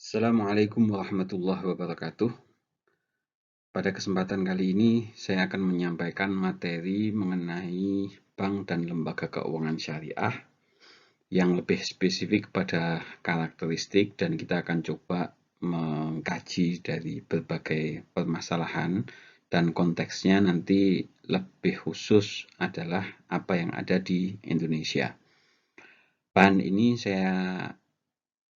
Assalamualaikum warahmatullahi wabarakatuh. Pada kesempatan kali ini, saya akan menyampaikan materi mengenai bank dan lembaga keuangan syariah yang lebih spesifik pada karakteristik, dan kita akan coba mengkaji dari berbagai permasalahan, dan konteksnya nanti lebih khusus adalah apa yang ada di Indonesia. Bahan ini saya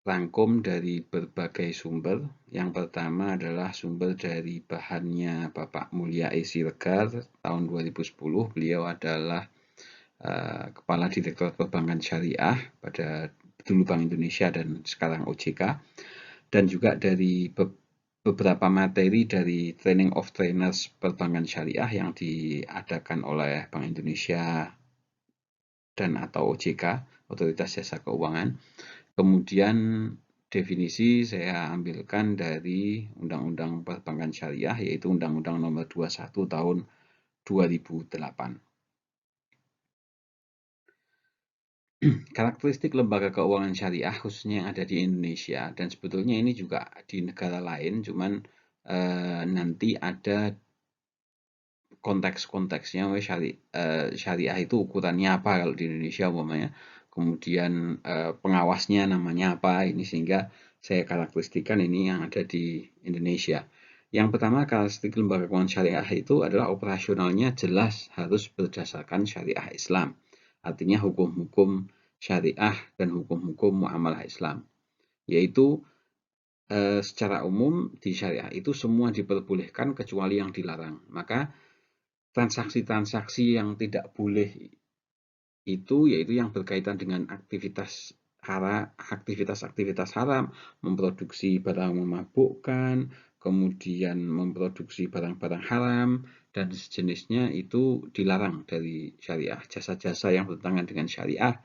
rangkum dari berbagai sumber. Yang pertama adalah sumber dari bahannya Bapak Mulya E. Siregar tahun 2010. Beliau adalah Kepala Direktorat Perbankan Syariah pada dulu Bank Indonesia dan sekarang OJK. Dan juga dari beberapa materi dari Training of Trainers Perbankan Syariah yang diadakan oleh Bank Indonesia dan atau OJK, Otoritas Jasa Keuangan. Kemudian definisi saya ambilkan dari Undang-Undang Perbankan Syariah, yaitu Undang-Undang Nomor 21 Tahun 2008. Karakteristik lembaga keuangan syariah khususnya yang ada di Indonesia, dan sebetulnya ini juga di negara lain, cuman nanti ada konteks-konteksnya. Syariah itu ukurannya apa kalau di Indonesia umpamanya, kemudian pengawasnya namanya apa, ini sehingga saya karakteristikan ini yang ada di Indonesia. Yang pertama, karakteristik lembaga keuangan syariah itu adalah operasionalnya jelas harus berdasarkan syariah Islam, artinya hukum-hukum syariah dan hukum-hukum muamalah Islam, yaitu secara umum di syariah itu semua diperbolehkan kecuali yang dilarang. Maka transaksi-transaksi yang tidak boleh itu yaitu yang berkaitan dengan aktivitas haram, memproduksi barang memabukkan, kemudian memproduksi barang-barang haram dan sejenisnya, itu dilarang dari syariah. Jasa-jasa yang bertentangan dengan syariah,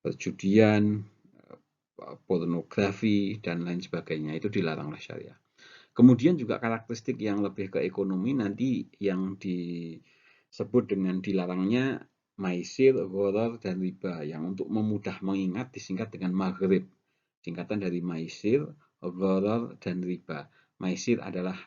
perjudian, pornografi dan lain sebagainya, itu dilarang oleh syariah. Kemudian juga karakteristik yang lebih ke ekonomi nanti yang disebut dengan dilarangnya maisir, gharar, dan riba, yang untuk memudah mengingat disingkat dengan maghrib. Singkatan dari maisir, gharar, dan riba. Maisir adalah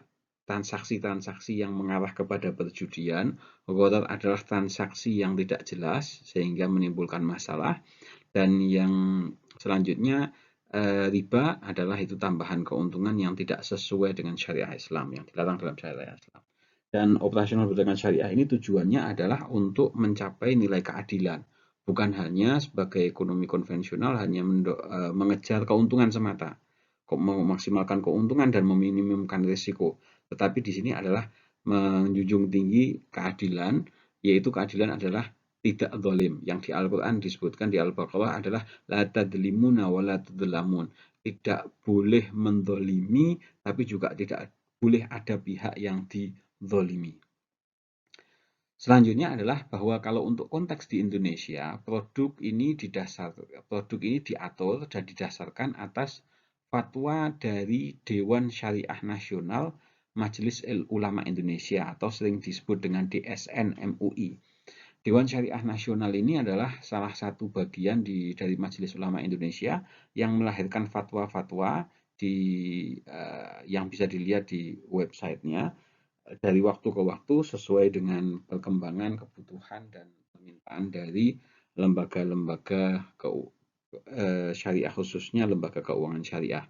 transaksi-transaksi yang mengarah kepada perjudian, gharar adalah transaksi yang tidak jelas sehingga menimbulkan masalah, dan yang selanjutnya riba adalah itu tambahan keuntungan yang tidak sesuai dengan syariah Islam, yang dilarang dalam syariah Islam. Dan operasional berdasarkan syariah ini tujuannya adalah untuk mencapai nilai keadilan, bukan hanya sebagai ekonomi konvensional hanya mengejar keuntungan semata, memaksimalkan keuntungan dan meminimumkan risiko. Tetapi di sini adalah menjunjung tinggi keadilan, yaitu keadilan adalah tidak zalim. Yang di Al-Quran disebutkan di Al-Baqarah adalah la tadlimuna wa la tudlamun. Tidak boleh mendolimi, tapi juga tidak boleh ada pihak yang dizolimi. Selanjutnya adalah bahwa kalau untuk konteks di Indonesia, produk ini diatur dan didasarkan atas fatwa dari Dewan Syariah Nasional Majelis Ulama Indonesia atau sering disebut dengan DSN MUI. Dewan Syariah Nasional ini adalah salah satu bagian dari Majelis Ulama Indonesia yang melahirkan fatwa-fatwa yang bisa dilihat di websitenya dari waktu ke waktu sesuai dengan perkembangan, kebutuhan, dan permintaan dari lembaga-lembaga syariah, khususnya lembaga keuangan syariah.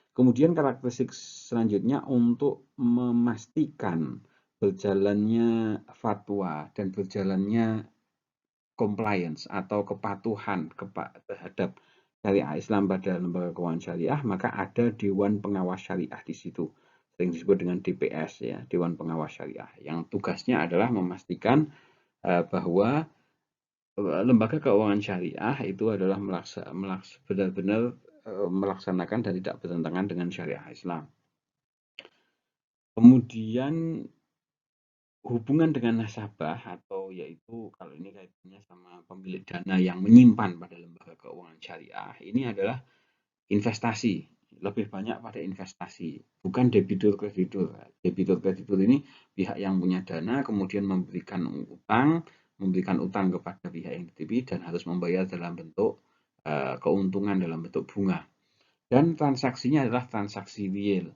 Kemudian karakteristik selanjutnya untuk memastikan berjalannya fatwa dan berjalannya compliance atau kepatuhan terhadap syariah Islam pada lembaga keuangan syariah, maka ada Dewan Pengawas Syariah di situ, sering disebut dengan DPS, ya, Dewan Pengawas Syariah, yang tugasnya adalah memastikan bahwa lembaga keuangan syariah itu adalah benar-benar melaksanakan dan tidak bertentangan dengan syariah Islam. Kemudian hubungan dengan nasabah, atau yaitu kalau ini kaitannya sama pemilik dana yang menyimpan pada lembaga keuangan syariah, ini adalah investasi, lebih banyak pada investasi, bukan debitur-kreditur. Debitur-kreditur ini pihak yang punya dana kemudian memberikan utang kepada pihak yang dititipi dan harus membayar dalam bentuk keuntungan dalam bentuk bunga. Dan transaksinya adalah transaksi real.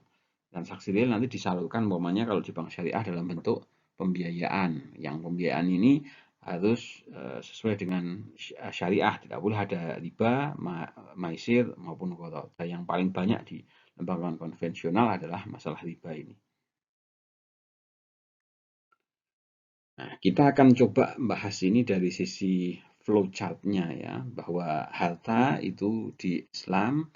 Transaksi real nanti disalurkan umpamanya kalau di bank syariah dalam bentuk pembiayaan. Yang pembiayaan ini harus sesuai dengan syariah, tidak boleh ada riba, maisir maupun gharar. Dan yang paling banyak di lembaga konvensional adalah masalah riba ini. Nah, kita akan coba bahas ini dari sisi flowchart-nya ya, bahwa harta itu di Islam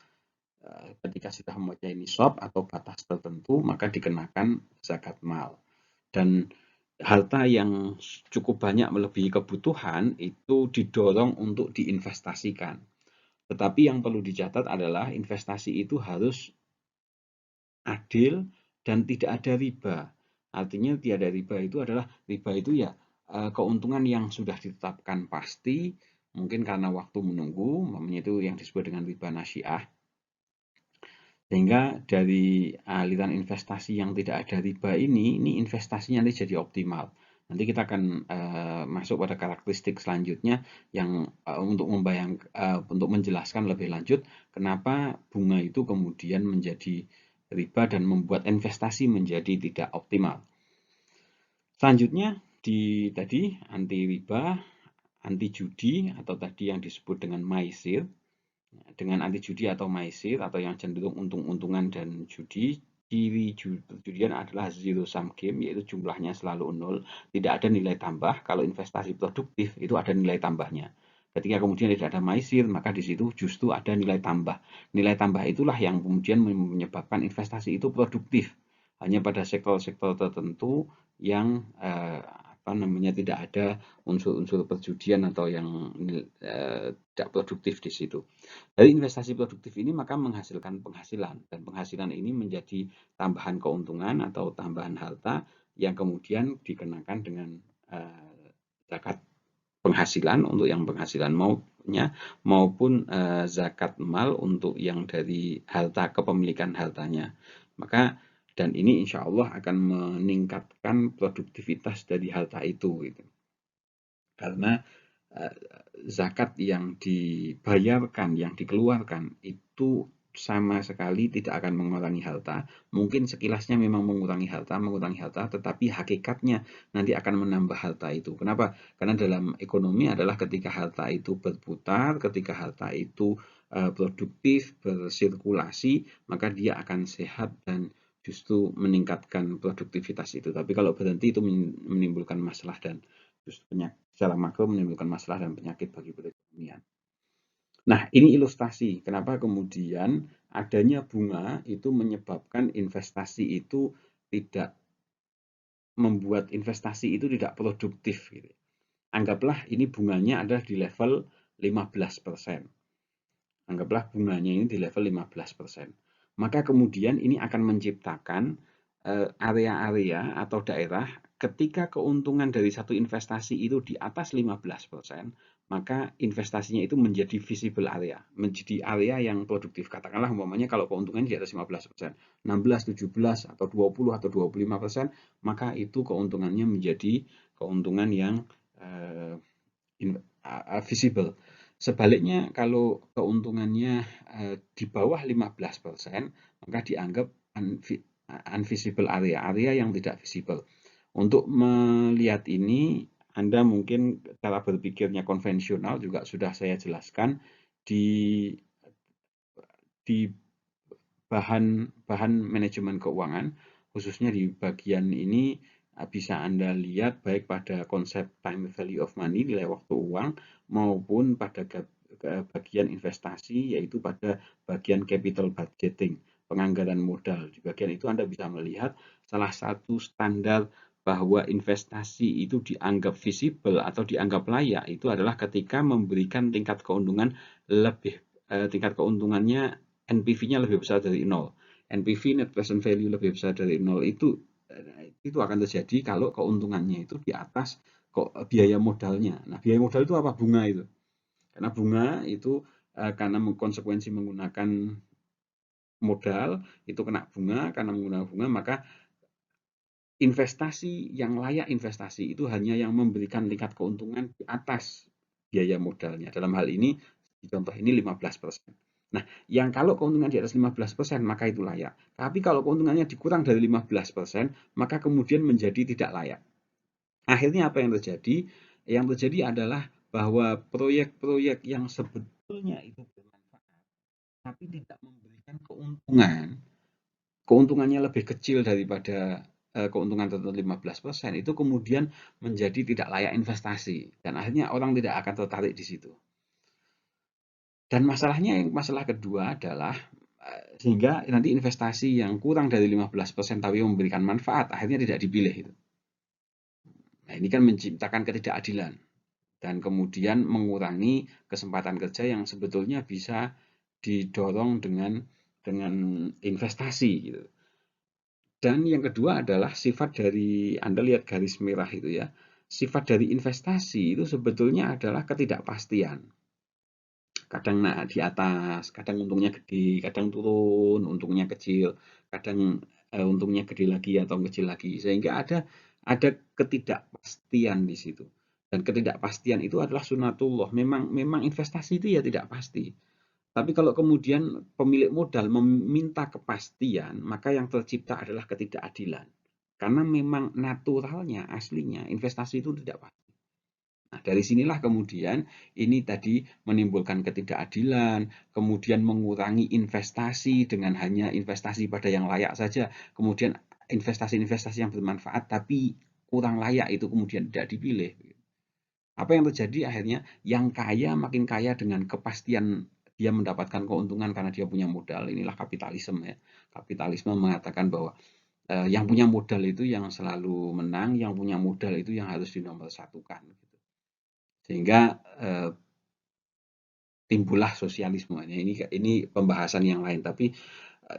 ketika sudah mempunyai nisab atau batas tertentu maka dikenakan zakat mal. Dan harta yang cukup banyak melebihi kebutuhan itu didorong untuk diinvestasikan. Tetapi yang perlu dicatat adalah investasi itu harus adil dan tidak ada riba. Artinya tiada riba itu adalah riba itu ya keuntungan yang sudah ditetapkan pasti, mungkin karena waktu menunggu, namanya itu yang disebut dengan riba nasiah. Sehingga dari aliran investasi yang tidak ada riba ini investasinya nanti jadi optimal. Nanti kita akan masuk pada karakteristik selanjutnya yang untuk menjelaskan lebih lanjut kenapa bunga itu kemudian menjadi riba dan membuat investasi menjadi tidak optimal. Selanjutnya tadi anti riba, anti judi atau tadi yang disebut dengan maisir. Dengan anti judi atau maisir atau yang cenderung untung-untungan dan judi, ciri perjudian adalah zero sum game, yaitu jumlahnya selalu nol, tidak ada nilai tambah. Kalau investasi produktif itu ada nilai tambahnya. Ketika kemudian tidak ada maisir, maka di situ justru ada nilai tambah. Nilai tambah itulah yang kemudian menyebabkan investasi itu produktif. Hanya pada sektor-sektor tertentu yang tidak ada unsur-unsur perjudian atau yang tidak produktif di situ. Dari investasi produktif ini maka menghasilkan penghasilan dan penghasilan ini menjadi tambahan keuntungan atau tambahan harta yang kemudian dikenakan dengan zakat penghasilan untuk yang penghasilan maunya maupun zakat mal untuk yang dari harta kepemilikan hartanya. Maka dan ini insya Allah akan meningkatkan produktivitas dari harta itu gitu. Karena zakat yang dibayarkan, yang dikeluarkan itu sama sekali tidak akan mengurangi harta. Mungkin sekilasnya memang mengurangi harta, tetapi hakikatnya nanti akan menambah harta itu. Kenapa? Karena dalam ekonomi adalah ketika harta itu berputar, ketika harta itu produktif, bersirkulasi, maka dia akan sehat dan justru meningkatkan produktivitas itu. Tapi kalau berhenti itu menimbulkan masalah dan justru secara makro menimbulkan masalah dan penyakit bagi perekonomian. Nah, ini ilustrasi kenapa kemudian adanya bunga itu menyebabkan investasi itu tidak membuat investasi itu tidak produktif. Gitu. Anggaplah ini bunganya adalah di level 15%. Anggaplah bunganya ini di level 15%. Maka kemudian ini akan menciptakan area-area atau daerah ketika keuntungan dari satu investasi itu di atas 15%, maka investasinya itu menjadi visible area, menjadi area yang produktif. Katakanlah umpamanya kalau keuntungannya di atas 15%, 16, 17 atau 20 atau 25%, maka itu keuntungannya menjadi keuntungan yang visible. Sebaliknya kalau keuntungannya di bawah 15%, maka dianggap unvisible area, area yang tidak visible. Untuk melihat ini, Anda mungkin cara berpikirnya konvensional juga sudah saya jelaskan di di bahan manajemen keuangan, khususnya di bagian ini bisa Anda lihat baik pada konsep time value of money, nilai waktu uang, maupun pada bagian investasi, yaitu pada bagian capital budgeting, penganggaran modal. Di bagian itu Anda bisa melihat salah satu standar bahwa investasi itu dianggap visible atau dianggap layak itu adalah ketika memberikan tingkat keuntungan tingkat keuntungannya NPV-nya lebih besar dari 0. NPV net present value lebih besar dari 0 itu akan terjadi kalau keuntungannya itu di atas biaya modalnya. Nah, biaya modal itu apa? Bunga itu. Karena bunga itu karena konsekuensi menggunakan modal itu kena bunga, karena menggunakan bunga maka investasi yang layak investasi itu hanya yang memberikan tingkat keuntungan di atas biaya modalnya. Dalam hal ini, di contoh ini 15%. Nah, yang kalau keuntungan di atas 15% maka itu layak. Tapi kalau keuntungannya dikurang dari 15%, maka kemudian menjadi tidak layak. Akhirnya apa yang terjadi? Yang terjadi adalah bahwa proyek-proyek yang sebetulnya itu bermanfaat, tapi tidak memberikan keuntungan, keuntungannya lebih kecil daripada keuntungan tertentu 15%, itu kemudian menjadi tidak layak investasi. Dan akhirnya orang tidak akan tertarik di situ. Dan masalahnya, yang masalah kedua adalah sehingga nanti investasi yang kurang dari 15% tapi memberikan manfaat akhirnya tidak dipilih itu. Nah, ini kan menciptakan ketidakadilan dan kemudian mengurangi kesempatan kerja yang sebetulnya bisa didorong dengan investasi gitu. Dan yang kedua adalah sifat dari, Anda lihat garis merah itu ya, sifat dari investasi itu sebetulnya adalah ketidakpastian. Kadang naik di atas, kadang untungnya gede, kadang turun, untungnya kecil, kadang untungnya gede lagi atau kecil lagi. Sehingga ada ketidakpastian di situ. Dan ketidakpastian itu adalah sunatullah. Memang investasi itu ya tidak pasti. Tapi kalau kemudian pemilik modal meminta kepastian, maka yang tercipta adalah ketidakadilan. Karena memang naturalnya, aslinya, investasi itu tidak pasti. Nah, dari sinilah kemudian ini tadi menimbulkan ketidakadilan, kemudian mengurangi investasi dengan hanya investasi pada yang layak saja, kemudian investasi-investasi yang bermanfaat tapi kurang layak itu kemudian tidak dipilih. Apa yang terjadi akhirnya? Yang kaya makin kaya dengan kepastian dia mendapatkan keuntungan karena dia punya modal. Inilah kapitalisme ya. Kapitalisme mengatakan bahwa yang punya modal itu yang selalu menang, yang punya modal itu yang harus dinomorsatukan. Sehingga timbullah sosialisme. Ini pembahasan yang lain, tapi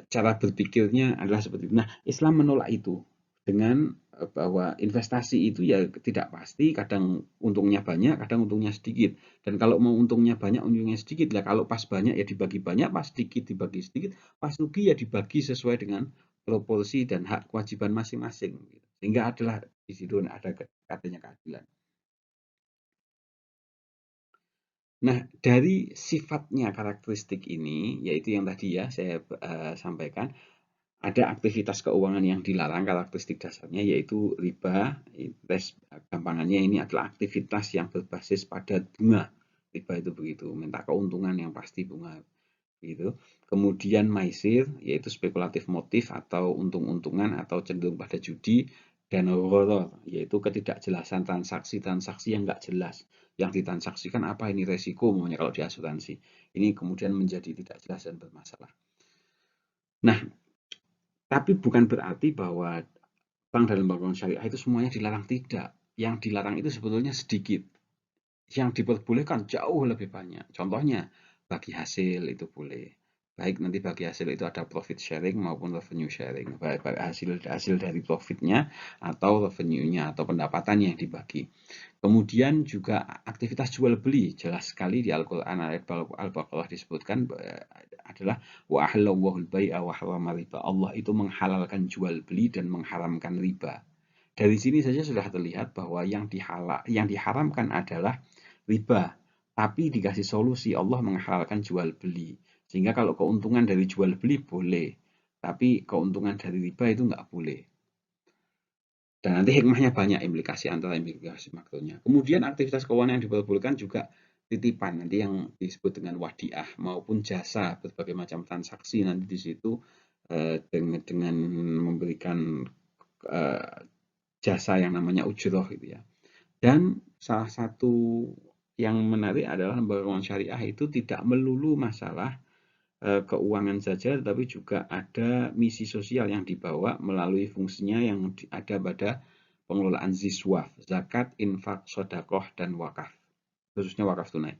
cara berpikirnya adalah seperti itu. Nah, Islam menolak itu dengan bahwa investasi itu ya tidak pasti, kadang untungnya banyak, kadang untungnya sedikit. Dan kalau mau untungnya banyak, untungnya sedikit, lah kalau pas banyak ya dibagi banyak, pas sedikit dibagi sedikit, pas rugi ya dibagi sesuai dengan proporsi dan hak kewajiban masing-masing. Sehingga adalah di situ ada katanya keadilan. Nah, dari sifatnya karakteristik ini, yaitu yang tadi ya saya sampaikan, ada aktivitas keuangan yang dilarang, karakteristik dasarnya yaitu riba. Gampangannya ini adalah aktivitas yang berbasis pada bunga. Riba itu begitu, minta keuntungan yang pasti bunga. Gitu. Kemudian maisir, yaitu spekulatif motif atau untung-untungan atau cenderung pada judi, dan horor, yaitu ketidakjelasan transaksi-transaksi yang nggak jelas. Yang ditransaksikan apa ini resiko, namanya kalau di asuransi. Ini kemudian menjadi tidak jelas dan bermasalah. Nah, tapi bukan berarti bahwa bank dan lembaga syariah itu semuanya dilarang, tidak. Yang dilarang itu sebetulnya sedikit. Yang diperbolehkan jauh lebih banyak. Contohnya, bagi hasil itu boleh. Baik nanti bagi hasil itu ada profit sharing maupun revenue sharing. Baik hasil dari profitnya atau revenue-nya atau pendapatannya yang dibagi. Kemudian juga aktivitas jual beli, jelas sekali di Al-Quran ayat Al-Baqarah disebutkan adalah wa ahallallahu al-bai'a wa harrama riba. Allah itu menghalalkan jual beli dan mengharamkan riba. Dari sini saja sudah terlihat bahwa yang diharamkan adalah riba, tapi dikasih solusi, Allah menghalalkan jual beli. Sehingga kalau keuntungan dari jual beli boleh, tapi keuntungan dari riba itu nggak boleh. Dan nanti hikmahnya banyak, implikasi antara implikasi makronya. Kemudian aktivitas keuangan yang diperbolehkan juga titipan, nanti yang disebut dengan wadiah maupun jasa, berbagai macam transaksi nanti di situ dengan memberikan jasa yang namanya ujroh gitu ya. Dan salah satu yang menarik adalah lembaga keuangan syariah itu tidak melulu masalah keuangan saja, tetapi juga ada misi sosial yang dibawa melalui fungsinya yang ada pada pengelolaan ziswaf, zakat, infak, sodakoh, dan wakaf, khususnya wakaf tunai.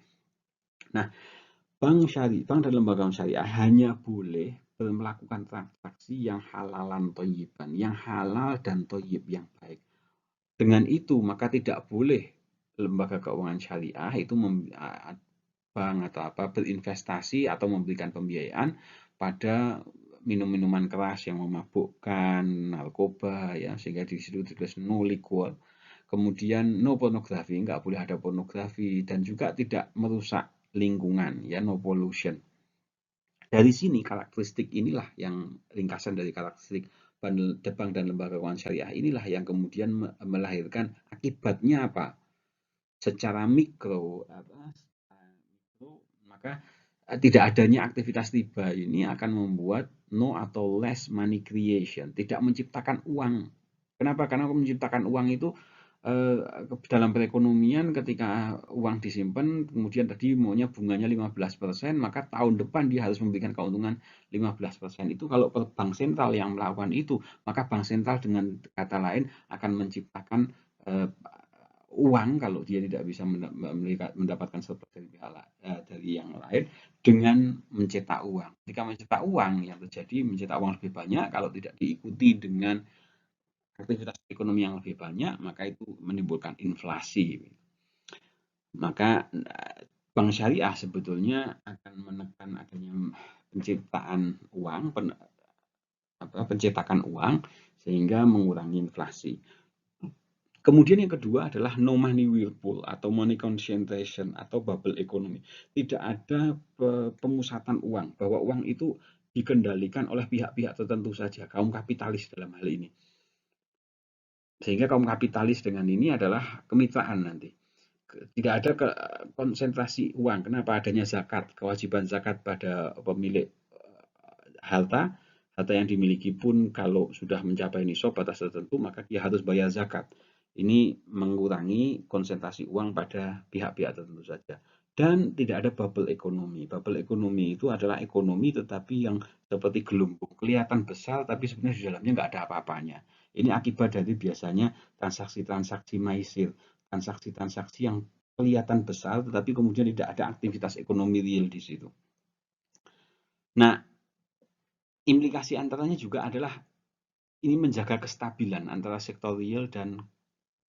Nah, bank dan lembaga syariah hanya boleh melakukan transaksi yang halalan toyiban, yang halal dan toyib, yang baik. Dengan itu, maka tidak boleh lembaga keuangan syariah itu bank atau apa berinvestasi atau memberikan pembiayaan pada minum-minuman keras yang memabukkan, narkoba ya, sehingga di situ ditulis no liquor. Kemudian no pornografi, nggak boleh ada pornografi, dan juga tidak merusak lingkungan ya, no pollution. Dari sini karakteristik inilah yang ringkasan dari karakteristik bank dan lembaga keuangan syariah inilah yang kemudian melahirkan akibatnya apa? Secara mikro maka tidak adanya aktivitas riba ini akan membuat no atau less money creation, tidak menciptakan uang. Kenapa? Karena menciptakan uang itu dalam perekonomian ketika uang disimpan kemudian tadi maunya bunganya 15%, maka tahun depan dia harus memberikan keuntungan 15%. Itu kalau bank sentral yang melakukan itu, maka bank sentral dengan kata lain akan menciptakan uang kalau dia tidak bisa mendapatkan surplus dari yang lain dengan mencetak uang. Ketika mencetak uang yang terjadi mencetak uang lebih banyak kalau tidak diikuti dengan aktivitas ekonomi yang lebih banyak maka itu menimbulkan inflasi. Maka bank syariah sebetulnya akan menekan adanya penciptaan uang, pencetakan uang sehingga mengurangi inflasi. Kemudian yang kedua adalah no money whirlpool atau money concentration atau bubble economy. Tidak ada pemusatan uang, bahwa uang itu dikendalikan oleh pihak-pihak tertentu saja, kaum kapitalis dalam hal ini. Sehingga kaum kapitalis dengan ini adalah kemitraan nanti. Tidak ada konsentrasi uang. Kenapa? Adanya zakat, kewajiban zakat pada pemilik harta. Harta yang dimiliki pun kalau sudah mencapai nisab batas tertentu, maka dia harus bayar zakat. Ini mengurangi konsentrasi uang pada pihak-pihak tertentu saja. Dan tidak ada bubble ekonomi. Bubble ekonomi itu adalah ekonomi tetapi yang seperti gelembung. Kelihatan besar tapi sebenarnya di dalamnya nggak ada apa-apanya. Ini akibat dari biasanya transaksi-transaksi maisir. Transaksi-transaksi yang kelihatan besar tetapi kemudian tidak ada aktivitas ekonomi real di situ. Nah, implikasi antaranya juga adalah ini menjaga kestabilan antara sektor real dan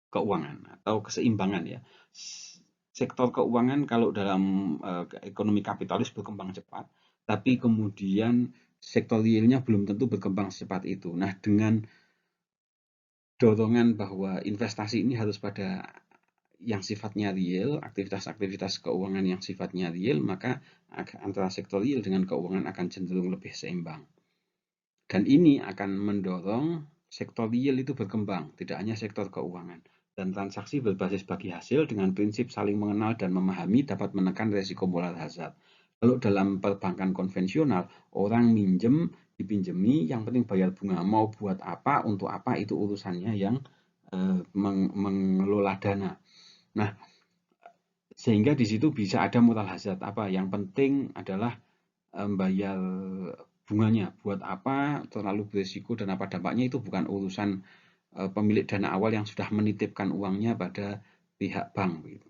keuangan atau keseimbangan ya. Sektor keuangan kalau dalam ekonomi kapitalis berkembang cepat, tapi kemudian sektor realnya belum tentu berkembang secepat itu. Nah, dengan dorongan bahwa investasi ini harus pada yang sifatnya real, aktivitas-aktivitas keuangan yang sifatnya real, maka antara sektor real dengan keuangan akan cenderung lebih seimbang. Dan ini akan mendorong sektor real itu berkembang, tidak hanya sektor keuangan. Dan transaksi berbasis bagi hasil dengan prinsip saling mengenal dan memahami dapat menekan resiko moral hazard. Kalau dalam perbankan konvensional, orang minjem, dipinjemi, yang penting bayar bunga. Mau buat apa, untuk apa, itu urusannya yang mengelola dana. Nah, sehingga di situ bisa ada moral hazard. Apa? Yang penting adalah bayar bunganya, buat apa, terlalu berisiko dan apa dampaknya itu bukan urusan pemilik dana awal yang sudah menitipkan uangnya pada pihak bank.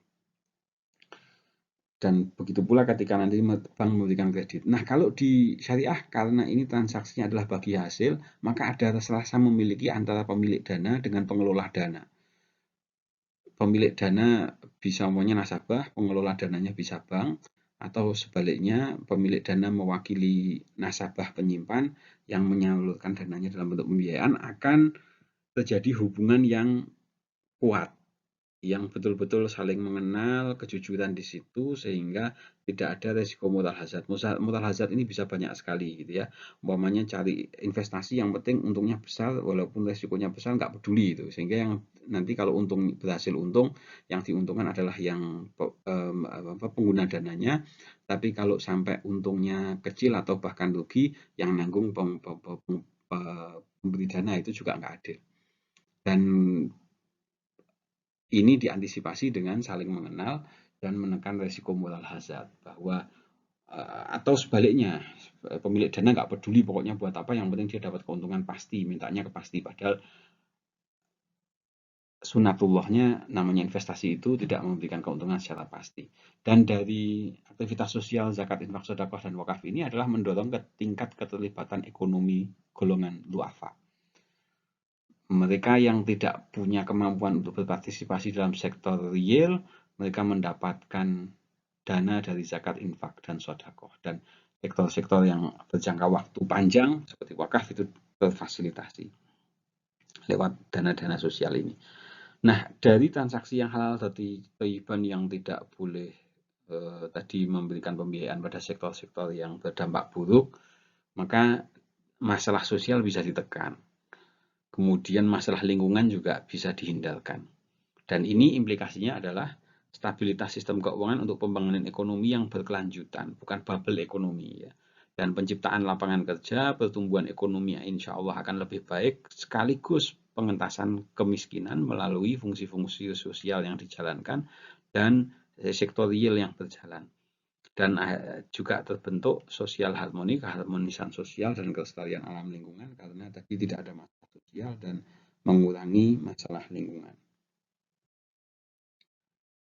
Dan begitu pula ketika nanti bank memberikan kredit. Nah, kalau di syariah karena ini transaksinya adalah bagi hasil, maka ada rasa memiliki antara pemilik dana dengan pengelola dana. Pemilik dana bisa umumnya nasabah, pengelola dananya bisa bank, atau sebaliknya pemilik dana mewakili nasabah penyimpan yang menyalurkan dananya dalam bentuk pembiayaan akan terjadi hubungan yang kuat, yang betul-betul saling mengenal, kejujuran di situ sehingga tidak ada resiko moral hazard. Moral hazard ini bisa banyak sekali gitu ya. Umpamanya cari investasi yang penting untungnya besar walaupun resikonya besar nggak peduli itu. Sehingga yang nanti kalau untung berhasil untung, yang diuntungkan adalah yang pengguna dananya. Tapi kalau sampai untungnya kecil atau bahkan rugi, yang nanggung pemberi dana itu juga nggak adil. Dan ini diantisipasi dengan saling mengenal dan menekan resiko moral hazard bahwa atau sebaliknya pemilik dana nggak peduli pokoknya buat apa yang penting dia dapat keuntungan pasti, mintanya ke pasti, padahal sunatullahnya namanya investasi itu tidak memberikan keuntungan secara pasti. Dan dari aktivitas sosial zakat, infak, sedekah dan wakaf ini adalah mendorong ke tingkat keterlibatan ekonomi golongan duafa. Mereka yang tidak punya kemampuan untuk berpartisipasi dalam sektor real, mereka mendapatkan dana dari zakat, infak, dan sedekah. Dan sektor-sektor yang berjangka waktu panjang seperti wakaf itu terfasilitasi lewat dana-dana sosial ini. Nah, dari transaksi yang halal tadi thayyiban yang tidak boleh tadi memberikan pembiayaan pada sektor-sektor yang berdampak buruk, maka masalah sosial bisa ditekan. Kemudian masalah lingkungan juga bisa dihindarkan. Dan ini implikasinya adalah stabilitas sistem keuangan untuk pembangunan ekonomi yang berkelanjutan, bukan bubble ekonomi ya. Dan penciptaan lapangan kerja, pertumbuhan ekonomi yang insya Allah akan lebih baik, sekaligus pengentasan kemiskinan melalui fungsi-fungsi sosial yang dijalankan dan sektor real yang berjalan. Dan juga terbentuk sosial harmoni, keharmonisan sosial dan kelestarian alam lingkungan karena tadi tidak ada masalah sosial dan mengurangi masalah lingkungan.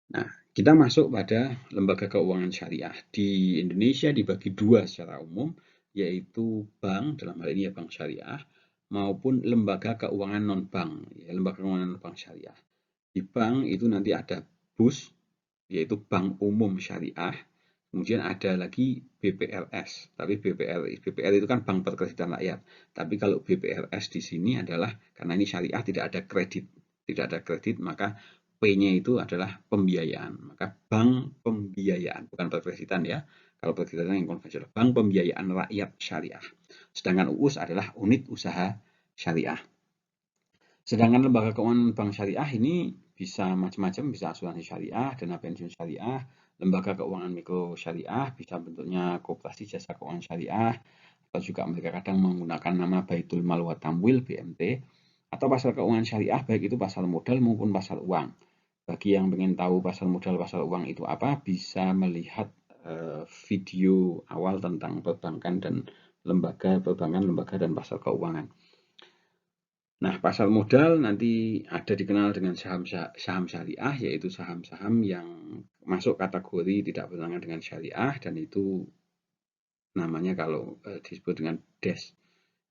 Nah, kita masuk pada lembaga keuangan syariah. Di Indonesia dibagi dua secara umum, yaitu bank, dalam hal ini ya bank syariah, maupun lembaga keuangan non-bank, ya, lembaga keuangan non-bank syariah. Di bank itu nanti ada BUS, yaitu Bank Umum Syariah. Kemudian ada lagi BPRS, tapi BPR itu kan Bank Perkreditan Rakyat. Tapi kalau BPRS di sini adalah karena ini syariah tidak ada kredit, maka P-nya itu adalah pembiayaan. Maka bank pembiayaan, bukan perkreditan ya. Kalau perkreditan yang konvensional, bank pembiayaan rakyat syariah. Sedangkan UUS adalah unit usaha syariah. Sedangkan lembaga keuangan bank syariah ini bisa macam-macam, bisa asuransi syariah, dana pensiun syariah, lembaga keuangan mikro syariah, bisa bentuknya koperasi jasa keuangan syariah, atau juga mereka kadang menggunakan nama Baitul Mal wa Tamwil BMT, atau pasar keuangan syariah baik itu pasar modal maupun pasar uang. Bagi yang ingin tahu pasar modal, pasar uang itu apa, bisa melihat video awal tentang perbankan dan lembaga perbankan, lembaga dan pasar keuangan. Nah, pasar modal nanti ada dikenal dengan saham syariah, yaitu saham-saham yang masuk kategori tidak bertentangan dengan syariah, dan itu namanya kalau disebut dengan DES,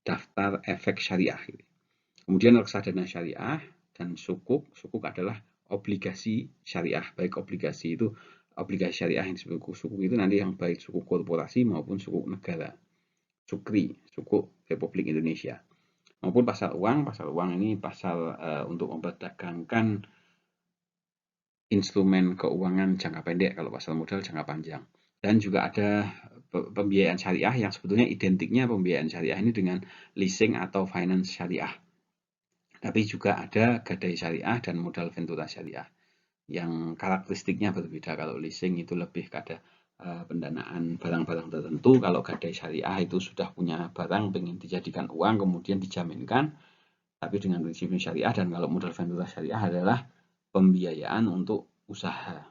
daftar efek syariah. Kemudian reksadana syariah dan sukuk. Sukuk adalah obligasi syariah, baik obligasi syariah yang disebut sukuk itu nanti yang baik sukuk korporasi maupun sukuk negara. Sukri, sukuk Republik Indonesia. Maupun pasar uang ini pasar untuk memperdagangkan instrumen keuangan jangka pendek, kalau pasar modal jangka panjang. Dan juga ada pembiayaan syariah yang sebetulnya identiknya pembiayaan syariah ini dengan leasing atau finance syariah. Tapi juga ada gadai syariah dan modal ventura syariah yang karakteristiknya berbeda. Kalau leasing itu lebih pada pendanaan barang-barang tertentu. Kalau gadai syariah itu sudah punya barang pengen dijadikan uang kemudian dijaminkan, tapi dengan prinsip syariah. Dan kalau modal ventura syariah adalah pembiayaan untuk usaha,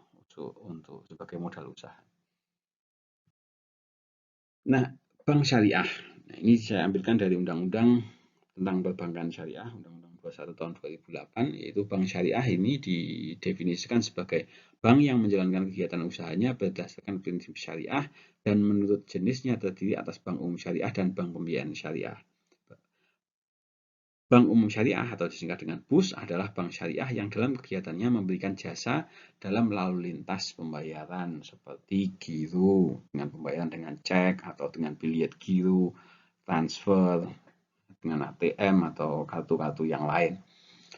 untuk sebagai modal usaha. Nah, bank syariah. Nah, ini saya ambilkan dari undang-undang tentang perbankan syariah, Undang-Undang 21 tahun 2008, yaitu bank syariah ini didefinisikan sebagai bank yang menjalankan kegiatan usahanya berdasarkan prinsip syariah dan menurut jenisnya terdiri atas bank umum syariah dan bank pembiayaan syariah. Bank umum syariah atau disingkat dengan BUS adalah bank syariah yang dalam kegiatannya memberikan jasa dalam lalu lintas pembayaran seperti giro, dengan pembayaran dengan cek atau dengan biliet giro, transfer, dengan ATM atau kartu-kartu yang lain.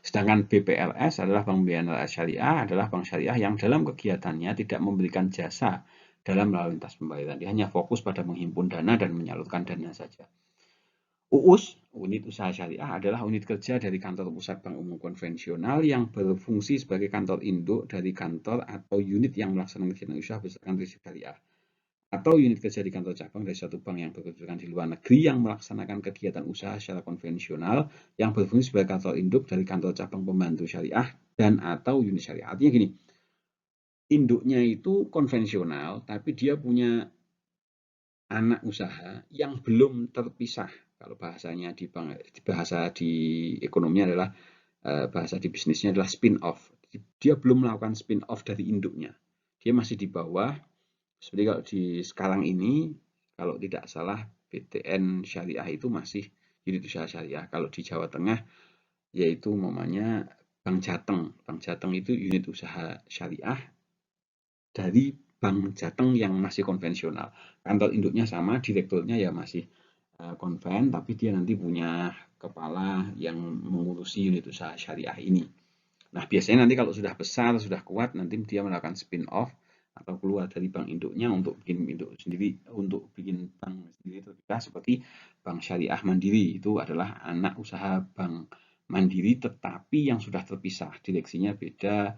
Sedangkan BPRS adalah Bank Pembiayaan Syariah, adalah bank syariah yang dalam kegiatannya tidak memberikan jasa dalam lalu lintas pembayaran. Dia hanya fokus pada menghimpun dana dan menyalurkan dana saja. UUS, unit usaha syariah, adalah unit kerja dari kantor pusat bank umum konvensional yang berfungsi sebagai kantor induk dari kantor atau unit yang melaksanakan kegiatan usaha berdasarkan prinsip syariah. Atau unit kerja di kantor cabang dari suatu bank yang berkedudukan di luar negeri yang melaksanakan kegiatan usaha secara konvensional yang berfungsi sebagai kantor induk dari kantor cabang pembantu syariah dan atau unit syariah. Artinya gini, induknya itu konvensional tapi dia punya anak usaha yang belum terpisah. Kalau bahasanya bahasa di ekonominya adalah bahasa di bisnisnya adalah spin off. Dia belum melakukan spin off dari induknya. Dia masih di bawah. Seperti kalau di sekarang ini, kalau tidak salah BTN Syariah itu masih unit usaha syariah. Kalau di Jawa Tengah, yaitu namanya Bank Jateng. Bank Jateng itu unit usaha syariah dari Bank Jateng yang masih konvensional. Kantor induknya sama, direkturnya ya masih konven, tapi dia nanti punya kepala yang mengurusi unit usaha syariah ini. Nah, biasanya nanti kalau sudah besar, sudah kuat, nanti dia melakukan spin off atau keluar dari bank induknya untuk bikin induk sendiri, untuk bikin bank sendiri terpisah seperti Bank Syariah Mandiri. Itu adalah anak usaha Bank Mandiri tetapi yang sudah terpisah, direksinya beda,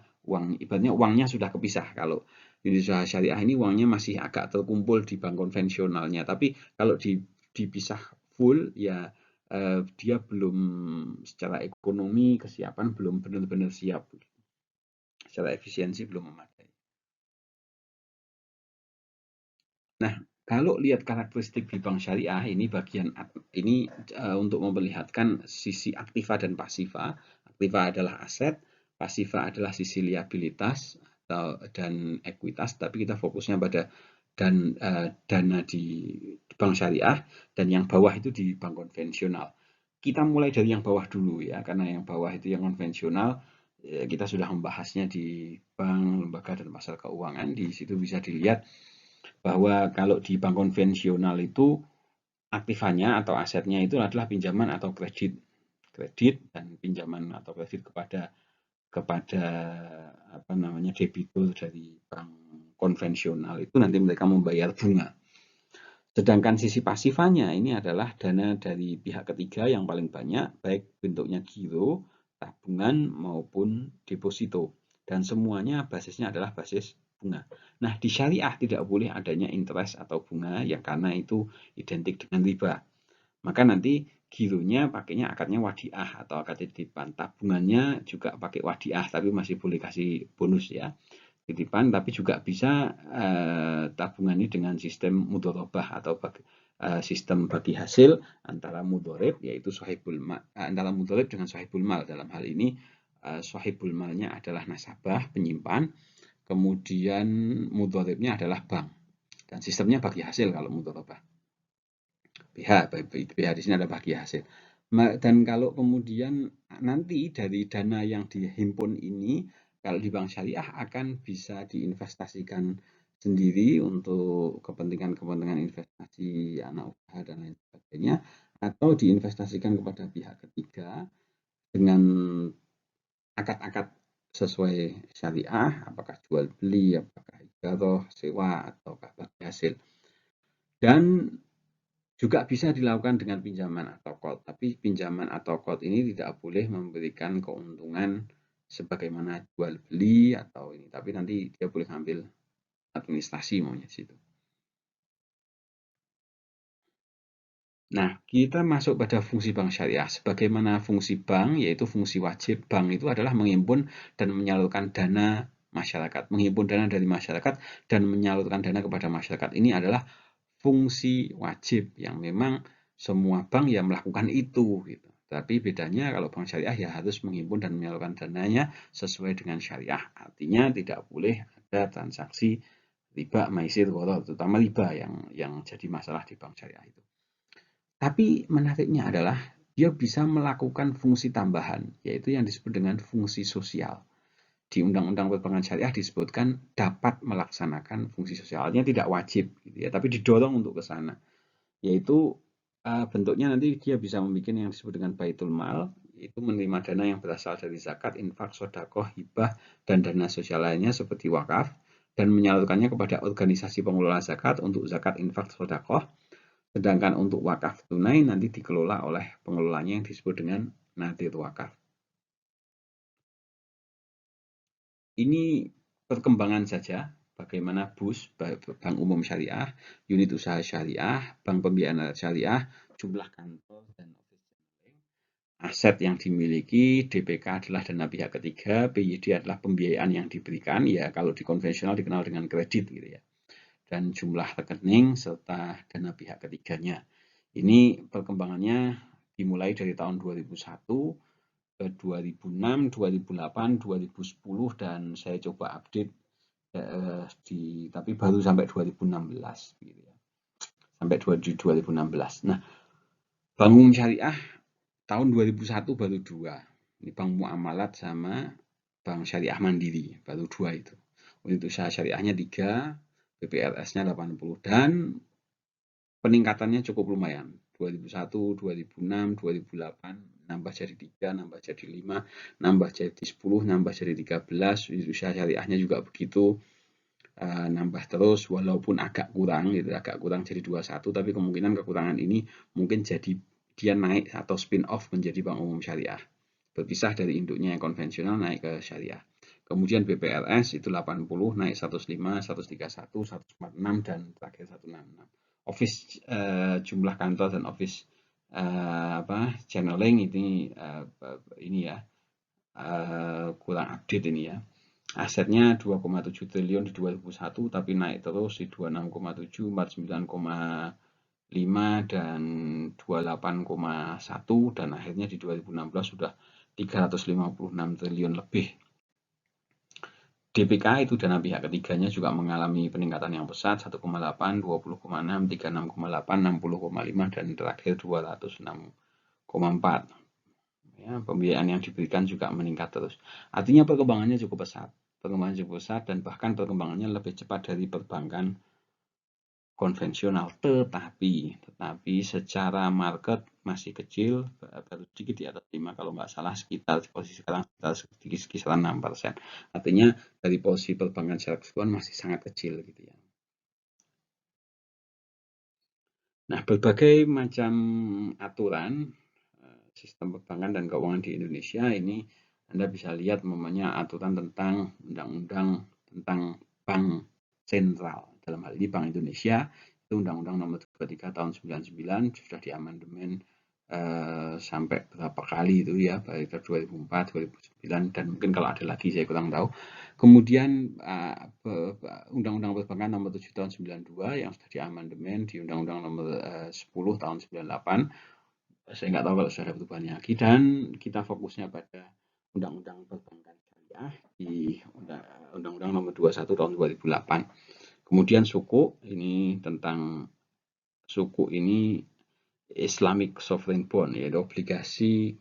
ibaratnya uangnya sudah kepisah. Kalau unit usaha syariah ini uangnya masih agak terkumpul di bank konvensionalnya, tapi kalau dipisah full ya dia belum secara ekonomi kesiapan belum benar-benar siap, secara efisiensi belum memadai. Nah, kalau lihat karakteristik di bank syariah ini bagian ini untuk memperlihatkan sisi aktiva dan pasiva. Aktiva adalah aset, pasiva adalah sisi liabilitas dan ekuitas, tapi kita fokusnya pada dana di bank syariah, dan yang bawah itu di bank konvensional. Kita mulai dari yang bawah dulu ya, karena yang bawah itu yang konvensional kita sudah membahasnya di bank, lembaga, dan pasar keuangan. Di situ bisa dilihat bahwa kalau di bank konvensional itu aktifannya atau asetnya itu adalah pinjaman atau kredit, dan pinjaman atau kredit kepada kepada apa namanya debitur dari bank konvensional itu nanti mereka membayar bunga. Sedangkan sisi pasifanya ini adalah dana dari pihak ketiga yang paling banyak, baik bentuknya giro, tabungan maupun deposito, dan semuanya basisnya adalah basis bunga. Nah, di syariah tidak boleh adanya interest atau bunga yang karena itu identik dengan riba. Maka nanti gironya pakainya akadnya wadiah atau akad titipan. Tabungannya juga pakai wadiah, tapi masih boleh kasih bonus ya, titipan, tapi juga bisa tabungan ini dengan sistem mudorobah atau sistem bagi hasil antara mudorib yaitu sahibul mal, antara mudorib dengan sahibul mal. Dalam hal ini sahibul malnya adalah nasabah penyimpan, kemudian mudoribnya adalah bank, dan sistemnya bagi hasil kalau mudorobah. BH di sini ada bagi hasil. Dan kalau kemudian nanti dari dana yang dihimpun ini, kalau di bank syariah akan bisa diinvestasikan sendiri untuk kepentingan-kepentingan investasi anak usaha dan lain sebagainya, atau diinvestasikan kepada pihak ketiga dengan akad-akad sesuai syariah, apakah jual beli, apakah ijarah, sewa, ataukah bagi hasil. Dan juga bisa dilakukan dengan pinjaman atau qard, tapi pinjaman atau qard ini tidak boleh memberikan keuntungan sebagaimana jual beli atau ini, tapi nanti dia boleh ambil administrasi maunya situ. Nah, kita masuk pada fungsi bank syariah. Sebagaimana fungsi bank, yaitu fungsi wajib. Bank itu adalah menghimpun dan menyalurkan dana masyarakat. Menghimpun dana dari masyarakat dan menyalurkan dana kepada masyarakat. Ini adalah fungsi wajib yang memang semua bank ya melakukan itu gitu. Tapi bedanya kalau bank syariah ya harus menghimpun dan menyalurkan dananya sesuai dengan syariah. Artinya tidak boleh ada transaksi riba, maisir, gharar, terutama riba yang jadi masalah di bank syariah itu. Tapi menariknya adalah dia bisa melakukan fungsi tambahan, yaitu yang disebut dengan fungsi sosial. Di Undang-Undang Perbankan Syariah disebutkan dapat melaksanakan fungsi sosialnya, tidak wajib gitu ya, tapi didorong untuk ke sana. Yaitu bentuknya nanti dia bisa membuat yang disebut dengan baitul mal, itu menerima dana yang berasal dari zakat, infak, sedekah, hibah, dan dana sosial lainnya seperti wakaf, dan menyalurkannya kepada organisasi pengelola zakat untuk zakat, infak, sedekah. Sedangkan untuk wakaf tunai nanti dikelola oleh pengelolanya yang disebut dengan nadir wakaf. Ini perkembangan saja bagaimana BUS, Bank Umum Syariah, unit usaha syariah, bank pembiayaan syariah, jumlah kantor, dan aset yang dimiliki. DPK adalah dana pihak ketiga, PYD adalah pembiayaan yang diberikan, ya kalau di konvensional dikenal dengan kredit gitu ya. Dan jumlah rekening serta dana pihak ketiganya. Ini perkembangannya dimulai dari tahun 2001 ke 2006, 2008, 2010, dan saya coba update tapi baru sampai 2016 gitu ya. Sampai 2016. Nah, Bank Umum Syariah tahun 2001 baru 2. Ini Bank Muamalat sama Bank Syariah Mandiri, baru 2 itu. Unit usaha syariahnya 3, BPRS-nya 80, dan peningkatannya cukup lumayan. 2001, 2006, 2008, nambah jadi 3, nambah jadi 5, nambah jadi 10, nambah jadi 13, unit usaha syariahnya juga begitu. nambah terus, walaupun agak kurang gitu, agak kurang jadi 21, tapi kemungkinan kekurangan ini mungkin jadi dia naik atau spin off menjadi bank umum syariah, berpisah dari induknya yang konvensional naik ke syariah. Kemudian BPLS itu 80 naik 105, 131, 146 dan terakhir 166. Office jumlah kantor dan office channeling ini ya kurang update ini ya. Asetnya 2,7 triliun di 2001 tapi naik terus di 26,7, 49,5 dan 28,1 dan akhirnya di 2016 sudah 356 triliun lebih. DPK itu dana pihak ketiganya juga mengalami peningkatan yang pesat 1,8, 20,6, 36,8, 60,5 dan terakhir 206,4. Ya, pembiayaan yang diberikan juga meningkat terus. Artinya perkembangannya cukup pesat. Perkembangan cukup pesat dan bahkan perkembangannya lebih cepat dari perbankan konvensional. Tetapi secara market masih kecil, baru sedikit di atas 5 kalau nggak salah, sekitar posisi sekarang sekitar 6%. Artinya dari posisi perbankan secara keseluruhan masih sangat kecil gitu ya. Nah, berbagai macam aturan sistem perbankan dan keuangan di Indonesia ini Anda bisa lihat namanya aturan tentang undang-undang tentang bank sentral. Dalam hal ini Bank Indonesia itu Undang-Undang Nomor 33 Tahun 99 sudah diamandemen sampai berapa kali itu ya, baik 2004, 2009 dan mungkin kalau ada lagi saya kurang tahu. Kemudian Undang-Undang Perbankan Nomor 7 Tahun 92 yang sudah diamandemen di Undang-Undang Nomor 10 Tahun 98. Saya nggak tahu kalau sudah ada perubahannya lagi, dan kita fokusnya pada Undang-Undang Perbankan Syariah di Undang-Undang Nomor 21 Tahun 2008. Kemudian suku ini Islamic Sovereign Bond, yaitu obligasi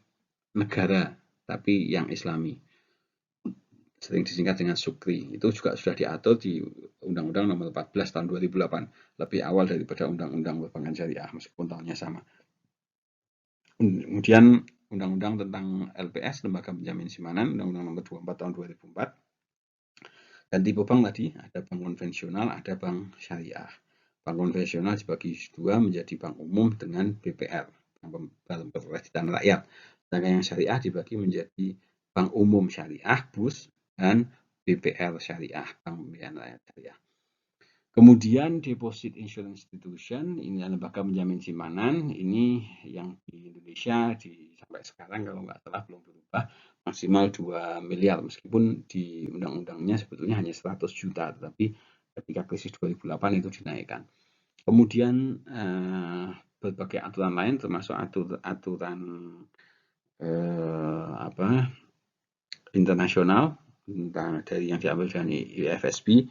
negara tapi yang Islami, sering disingkat dengan SUKRI. Itu juga sudah diatur di Undang-Undang Nomor 14 Tahun 2008, lebih awal daripada Undang-Undang Perbankan Syariah meskipun tahunnya sama. Kemudian Undang-Undang tentang LPS, Lembaga Penjamin Simpanan, Undang-Undang Nomor 24 Tahun 2004. Dan tipe bank tadi, ada bank konvensional, ada bank syariah. Bank konvensional dibagi dua menjadi bank umum dengan BPR, Bank Pemerintah Rakyat. Sedangkan yang syariah dibagi menjadi bank umum syariah, BUS, dan BPR syariah, Bank Pembiayaan Rakyat Syariah. Kemudian Deposit Insurance Institution, ini lembaga penjamin simpanan, ini yang di Indonesia sampai sekarang kalau nggak salah belum berubah, maksimal 2 miliar, meskipun di undang-undangnya sebetulnya hanya 100 juta, tetapi ketika krisis 2008 itu dinaikkan. Kemudian berbagai aturan lain termasuk aturan internasional dari yang diambil dari IFSB,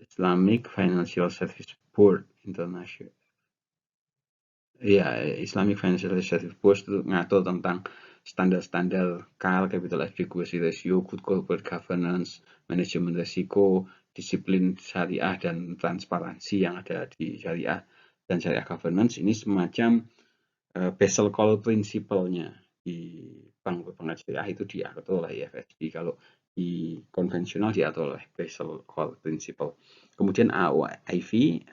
Islamic Financial Services Board International. Ya, Islamic Financial Services Board itu ngatur tentang standar-standar CAR, Capital Adequacy Ratio, Good Corporate Governance, Manajemen Risiko, Disiplin Syariah, dan transparansi yang ada di Syariah dan Syariah Governance. Ini semacam Basel Call Principle-nya di Bank Perbankan Syariah itu diatur oleh IFSB. Kalau di konvensional diatur oleh Basel Call Principle. Kemudian AOIV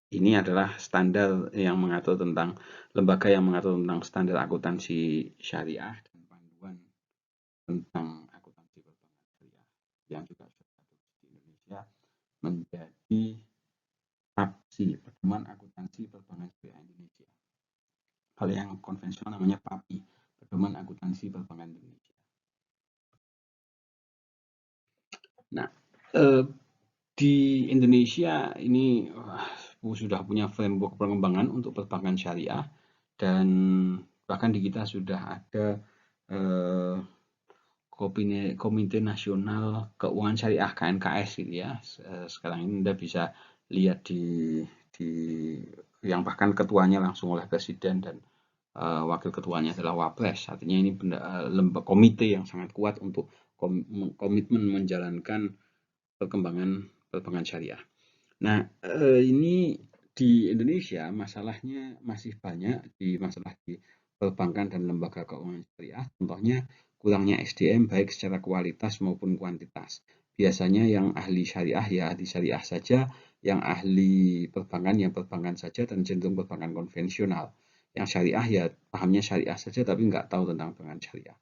ini adalah standar yang mengatur tentang lembaga yang mengatur tentang standar akuntansi syariah dan panduan tentang akuntansi perbankan syariah yang juga sudah di Indonesia menjadi PAPSI, Pedoman Akuntansi Perbankan Syariah Indonesia. Kalau yang konvensional namanya PAPI, Pedoman Akuntansi Perbankan Indonesia. Nah, di Indonesia ini sudah punya framework pengembangan untuk perbankan syariah, dan bahkan di kita sudah ada Komite Nasional Keuangan Syariah KNKS gitu ya. Sekarang ini Anda bisa lihat di yang bahkan ketuanya langsung oleh presiden dan wakil ketuanya adalah Wapres. Artinya ini lembaga komite yang sangat kuat untuk komitmen menjalankan perkembangan perbankan syariah. Nah, ini di Indonesia masalahnya masih banyak di masalah di perbankan dan lembaga keuangan syariah. Contohnya kurangnya SDM baik secara kualitas maupun kuantitas. Biasanya yang ahli syariah ya ahli syariah saja, yang ahli perbankan ya perbankan saja dan cenderung perbankan konvensional. Yang syariah ya pahamnya syariah saja tapi nggak tahu tentang perbankan syariah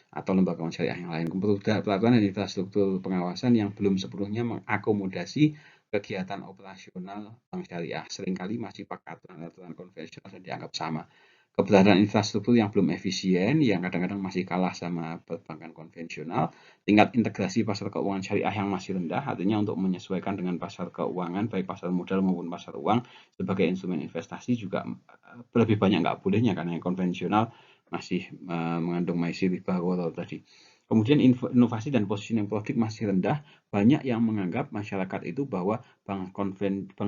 atau lembaga syariah yang lain. Peraturan dan infrastruktur pengawasan yang belum sepenuhnya mengakomodasi kegiatan operasional bank syariah. Seringkali masih pakai aturan-aturan konvensional dan dianggap sama. Keberadaan infrastruktur yang belum efisien, yang kadang-kadang masih kalah sama perbankan konvensional, tingkat integrasi pasar keuangan syariah yang masih rendah, artinya untuk menyesuaikan dengan pasar keuangan, baik pasar modal maupun pasar uang, sebagai instrumen investasi juga lebih banyak nggak bolehnya, karena yang konvensional masih mengandung maisi riba tadi. Kemudian inovasi dan positioning produk masih rendah. Banyak yang menganggap masyarakat itu bahwa bank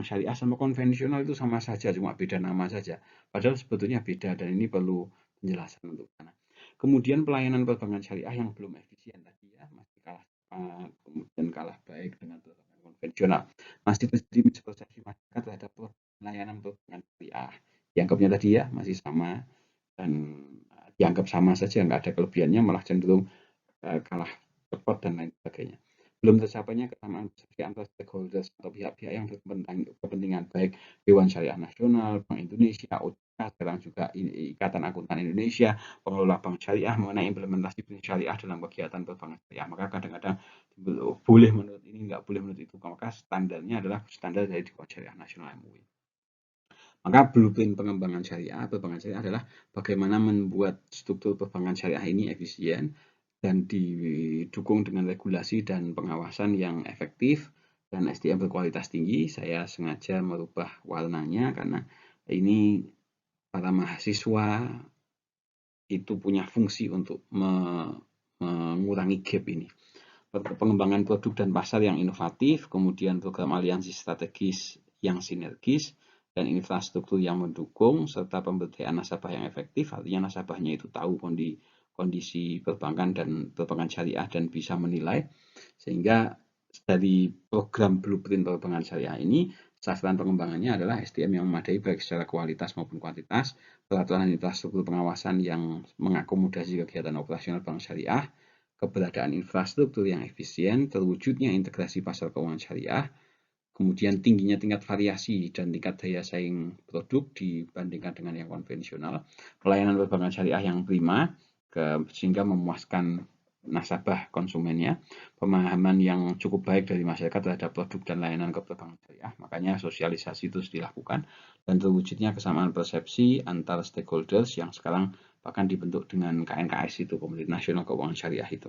syariah sama konvensional itu sama saja, cuma beda nama saja. Padahal sebetulnya beda dan ini perlu penjelasan untuk sana. Kemudian pelayanan perbankan syariah yang belum efisien tadi ya, masih kalah kemudian kalah baik dengan perbankan konvensional. Masih terjadi mispersepsi masyarakat terhadap pelayanan perbankan syariah. Dianggapnya tadi ya masih sama dan dianggap sama saja, nggak ada kelebihannya, malah cenderung kalah cepat dan lain sebagainya. Belum tercapainya kesamaan persepsi antar stakeholders atau pihak-pihak yang berkepentingan baik Dewan Syariah Nasional, Bank Indonesia, OJK, sekarang juga Ikatan Akuntan Indonesia, pengelola bank syariah mengenai implementasi bisnis syariah dalam kegiatan perbankan syariah. Maka kadang-kadang boleh menurut ini, nggak boleh menurut itu. Maka standarnya adalah standar dari Dewan Syariah Nasional MUI. Maka blueprint pengembangan syariah, perbankan syariah adalah bagaimana membuat struktur perbankan syariah ini efisien dan didukung dengan regulasi dan pengawasan yang efektif dan SDM berkualitas tinggi. Saya sengaja merubah warnanya karena ini para mahasiswa itu punya fungsi untuk mengurangi gap ini. Pengembangan produk dan pasar yang inovatif, kemudian program aliansi strategis yang sinergis, dan infrastruktur yang mendukung, serta pemberdayaan nasabah yang efektif, artinya nasabahnya itu tahu kondisi perbankan dan perbankan syariah dan bisa menilai, sehingga dari program blueprint perbankan syariah ini, sasaran pengembangannya adalah SDM yang memadai baik secara kualitas maupun kuantitas, peraturan infrastruktur pengawasan yang mengakomodasi kegiatan operasional bank syariah, keberadaan infrastruktur yang efisien, terwujudnya integrasi pasar keuangan syariah, kemudian tingginya tingkat variasi dan tingkat daya saing produk dibandingkan dengan yang konvensional, pelayanan perbankan syariah yang prima sehingga memuaskan nasabah konsumennya, pemahaman yang cukup baik dari masyarakat terhadap produk dan layanan perbankan syariah, makanya sosialisasi terus dilakukan, dan terwujudnya kesamaan persepsi antar stakeholders yang sekarang bahkan dibentuk dengan KNKS itu, Komite Nasional Keuangan Syariah itu.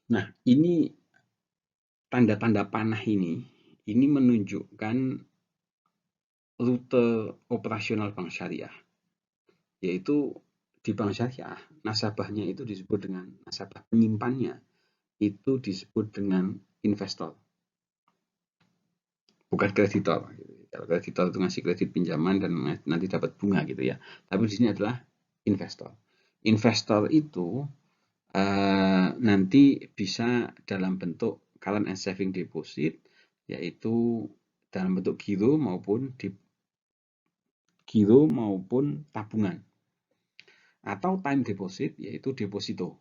Nah, ini tanda-tanda panah ini menunjukkan rute operasional bank syariah, yaitu di bank syariah nasabahnya itu disebut dengan nasabah penyimpannya itu disebut dengan investor, bukan kreditor. Kalau kreditor itu ngasih kredit pinjaman dan nanti dapat bunga gitu ya, tapi di sini adalah investor. Investor itu nanti bisa dalam bentuk current and saving deposit, yaitu dalam bentuk giro maupun tabungan, atau time deposit, yaitu deposito.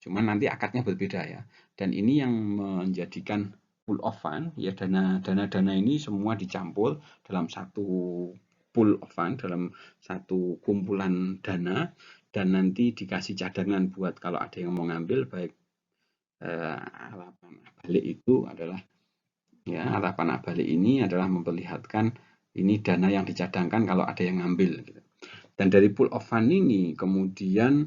Cuman nanti akadnya berbeda ya. Dan ini yang menjadikan pool of fund, ya dana-dana ini semua dicampur dalam satu pool of fund, dalam satu kumpulan dana, dan nanti dikasih cadangan buat kalau ada yang mau ngambil, baik harapan balik itu adalah ya harapan balik ini adalah memperlihatkan ini dana yang dicadangkan kalau ada yang ngambil gitu. Dan dari pool of fund ini kemudian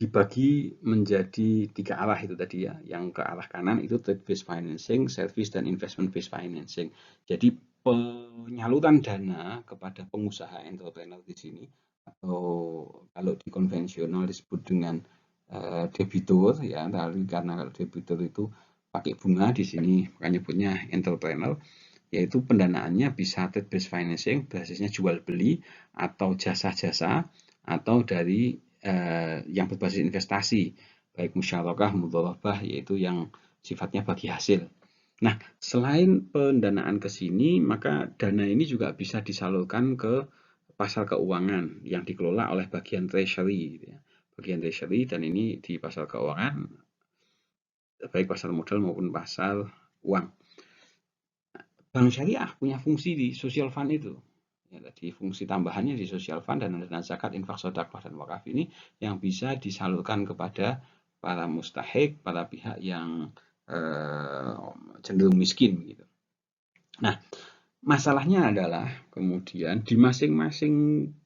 dibagi menjadi 3 arah itu tadi ya. Yang ke arah kanan itu trade based financing, service dan investment based financing. Jadi penyaluran dana kepada pengusaha entrepreneur di sini, atau kalau di konvensional disebut dengan debitur ya, karena kalau debitur itu pakai bunga, di sini makanya nyebutnya entrepreneur, yaitu pendanaannya bisa trade based financing, basisnya jual beli atau jasa-jasa, atau dari yang berbasis investasi, baik musyarakah, mudharabah, yaitu yang sifatnya bagi hasil. Nah, selain pendanaan ke sini, maka dana ini juga bisa disalurkan ke pasar keuangan yang dikelola oleh bagian treasury, gitu ya. Bagian treasury, dan ini di pasar keuangan baik pasar modal maupun pasar uang. Bank syariah punya fungsi di social fund itu. Ya, tadi fungsi tambahannya di social fund dan dana zakat, infak, sedekah, dan wakaf ini yang bisa disalurkan kepada para mustahik, para pihak yang cenderung miskin gitu. Nah, masalahnya adalah kemudian di masing-masing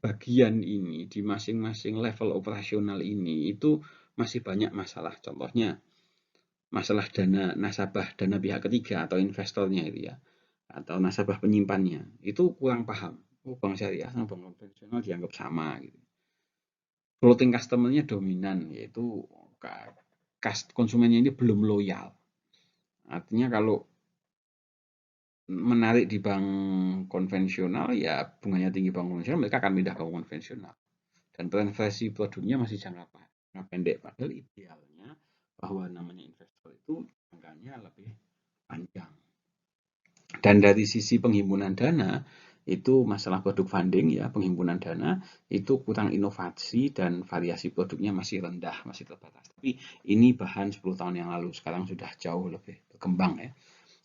bagian ini, di masing-masing level operasional ini itu masih banyak masalah. Contohnya masalah dana nasabah, dana pihak ketiga atau investornya itu ya, atau nasabah penyimpannya itu kurang paham. Oh, bank syariah sama bank konvensional dianggap sama gitu. Floating customer-nya dominan, yaitu konsumennya ini belum loyal. Artinya kalau menarik di bank konvensional ya bunganya tinggi bank konvensional, mereka akan pindah ke bank konvensional. Dan preferensi produknya masih jangka pendek. Padahal idealnya bahwa namanya investor itu jangkanya lebih panjang. Dan dari sisi penghimpunan dana, itu masalah produk funding ya, penghimpunan dana itu kurang inovasi dan variasi produknya masih rendah, masih terbatas. Tapi ini bahan 10 tahun yang lalu, sekarang sudah jauh lebih berkembang ya.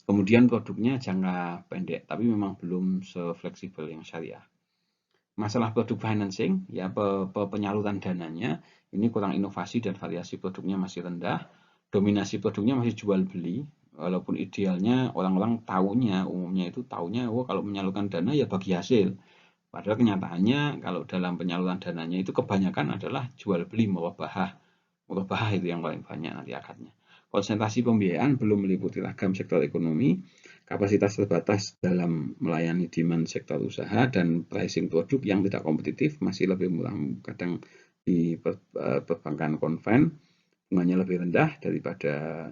Kemudian produknya jangka pendek, tapi memang belum se-fleksibel yang syariah. Masalah produk financing, ya penyaluran dananya, ini kurang inovasi dan variasi produknya masih rendah. Dominasi produknya masih jual beli, walaupun idealnya orang-orang umumnya itu taunya, kalau menyalurkan dana ya bagi hasil. Padahal kenyataannya kalau dalam penyaluran dananya itu kebanyakan adalah jual beli murabahah. Murabahah itu yang paling banyak nanti akadnya. Konsentrasi pembiayaan belum meliputi ragam sektor ekonomi, kapasitas terbatas dalam melayani demand sektor usaha, dan pricing produk yang tidak kompetitif, masih lebih murah kadang di perbankan konven, bunganya lebih rendah daripada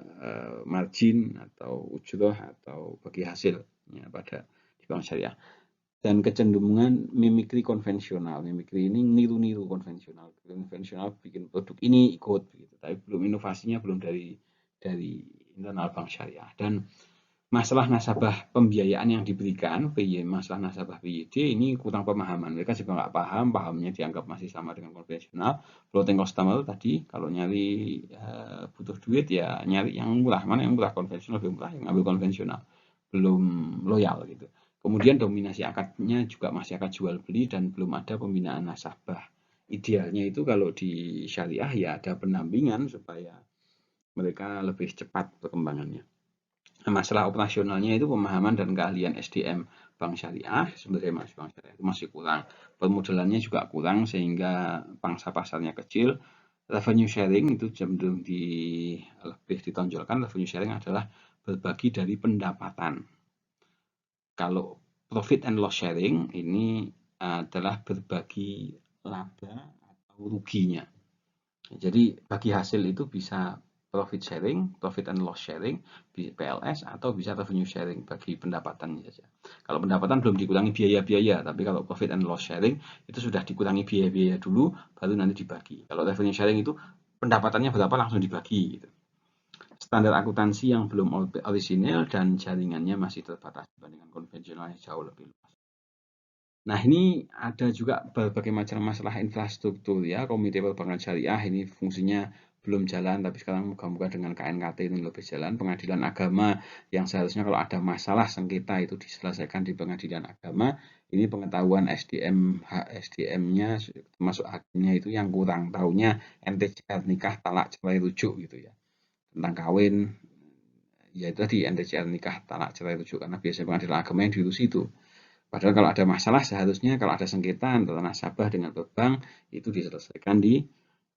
margin atau ujroh atau bagi hasil ya, pada di bank syariah. Dan kecenderungan mimikri konvensional. Mimikri ini niru-niru konvensional. Konvensional bikin produk ini ikut, gitu. Tapi belum inovasinya belum dari internal bank syariah. Dan masalah nasabah pembiayaan yang diberikan, masalah nasabah PYD ini kurang pemahaman. Mereka juga nggak paham, pahamnya dianggap masih sama dengan konvensional. Floating customer tadi, kalau nyari butuh duit ya nyari yang murah. Mana yang murah, konvensional lebih murah, yang ambil konvensional. Belum loyal gitu. Kemudian dominasi akadnya juga masih akad jual beli dan belum ada pembinaan nasabah. Idealnya itu kalau di syariah ya ada pendampingan supaya mereka lebih cepat perkembangannya. Nah, masalah operasionalnya itu pemahaman dan keahlian SDM bank syariah sebagai bank syariah itu masih kurang. Permodalannya juga kurang sehingga pangsa pasarnya kecil. Revenue sharing itu cenderung lebih ditonjolkan. Revenue sharing adalah berbagi dari pendapatan. Kalau profit and loss sharing ini adalah berbagi laba atau ruginya. Jadi bagi hasil itu bisa profit sharing, profit and loss sharing, PLS, atau bisa revenue sharing bagi pendapatannya saja. Kalau pendapatan belum dikurangi biaya-biaya, tapi kalau profit and loss sharing itu sudah dikurangi biaya-biaya dulu, baru nanti dibagi. Kalau revenue sharing itu pendapatannya berapa langsung dibagi. Gitu. Standar akuntansi yang belum orisinil dan jaringannya masih terbatas dibandingkan konvensional yang jauh lebih luas. Nah, ini ada juga berbagai macam masalah infrastruktur ya. Komite Perbankan Syariah ini fungsinya belum jalan, tapi sekarang moga-moga dengan KNKT ini lebih jalan. Pengadilan agama yang seharusnya kalau ada masalah sengketa itu diselesaikan di pengadilan agama. Ini pengetahuan SDM-nya termasuk hakimnya itu yang kurang. Taunya NTCR, nikah, talak, cerai, rujuk gitu ya. Tentang kawin, ya itu tadi NTCR, nikah, talak, cerai, rujuk, karena biasanya pengadilan agama yang diurus itu. Padahal kalau ada masalah seharusnya kalau ada sengketa antara nasabah dengan bank itu diselesaikan di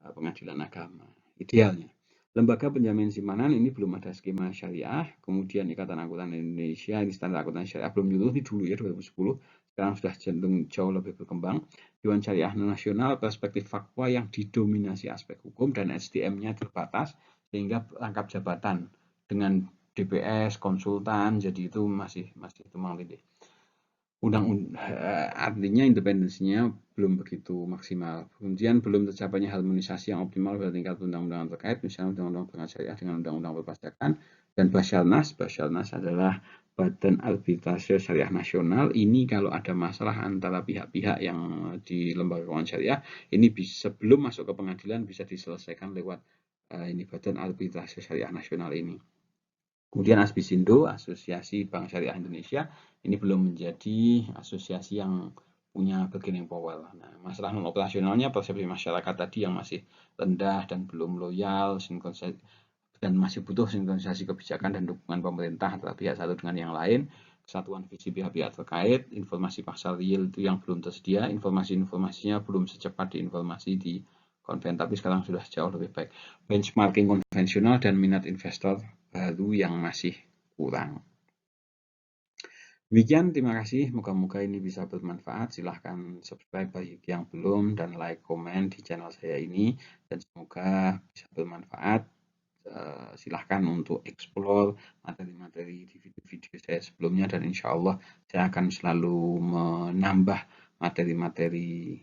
pengadilan agama. Idealnya. Lembaga penjamin simpanan ini belum ada skema syariah. Kemudian Ikatan Akuntan Indonesia, ini standar akuntan syariah belum nyuruh ini dulu ya 2010. Sekarang sudah cenderung jauh lebih berkembang. Dewan Syariah Nasional perspektif fatwa yang didominasi aspek hukum dan SDM-nya terbatas sehingga rangkap jabatan dengan DPS, konsultan, jadi itu masih tumpang tindih. Artinya independensinya belum begitu maksimal. Kemudian belum tercapainya harmonisasi yang optimal pada tingkat undang-undangan terkait, misalnya undang-undang perbankan syariah dengan undang-undang perpajakan dan Basarnas. Basarnas adalah Badan Arbitrase Syariah Nasional. Ini kalau ada masalah antara pihak-pihak yang di lembaga keuangan syariah, ini bisa, sebelum masuk ke pengadilan bisa diselesaikan lewat ini Badan Arbitrase Syariah Nasional ini. Kemudian Asbisindo, Asosiasi Bank Syariah Indonesia, ini belum menjadi asosiasi yang punya bargaining power. Nah, masalah non operasionalnya persepsi masyarakat tadi yang masih rendah dan belum loyal, dan masih butuh sinkronisasi kebijakan dan dukungan pemerintah antara pihak satu dengan yang lain, kesatuan visi pihak-pihak terkait, informasi pasar real itu yang belum tersedia, informasinya belum secepat diinformasi di konven, tapi sekarang sudah jauh lebih baik. Benchmarking konvensional dan minat investor baru yang masih kurang. Demikian, terima kasih. Moga-moga ini bisa bermanfaat. Silahkan subscribe bagi yang belum dan like, komen di channel saya ini. Dan semoga bisa bermanfaat. Silahkan untuk explore materi-materi di video-video saya sebelumnya, dan insya Allah saya akan selalu menambah materi-materi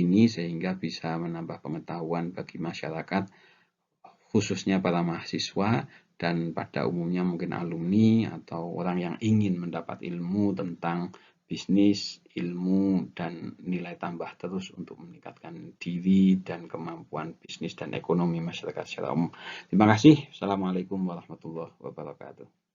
ini sehingga bisa menambah pengetahuan bagi masyarakat, khususnya para mahasiswa dan pada umumnya mungkin alumni atau orang yang ingin mendapat ilmu tentang bisnis, ilmu, dan nilai tambah terus untuk meningkatkan diri dan kemampuan bisnis dan ekonomi masyarakat secara umum. Terima kasih. Assalamualaikum warahmatullahi wabarakatuh.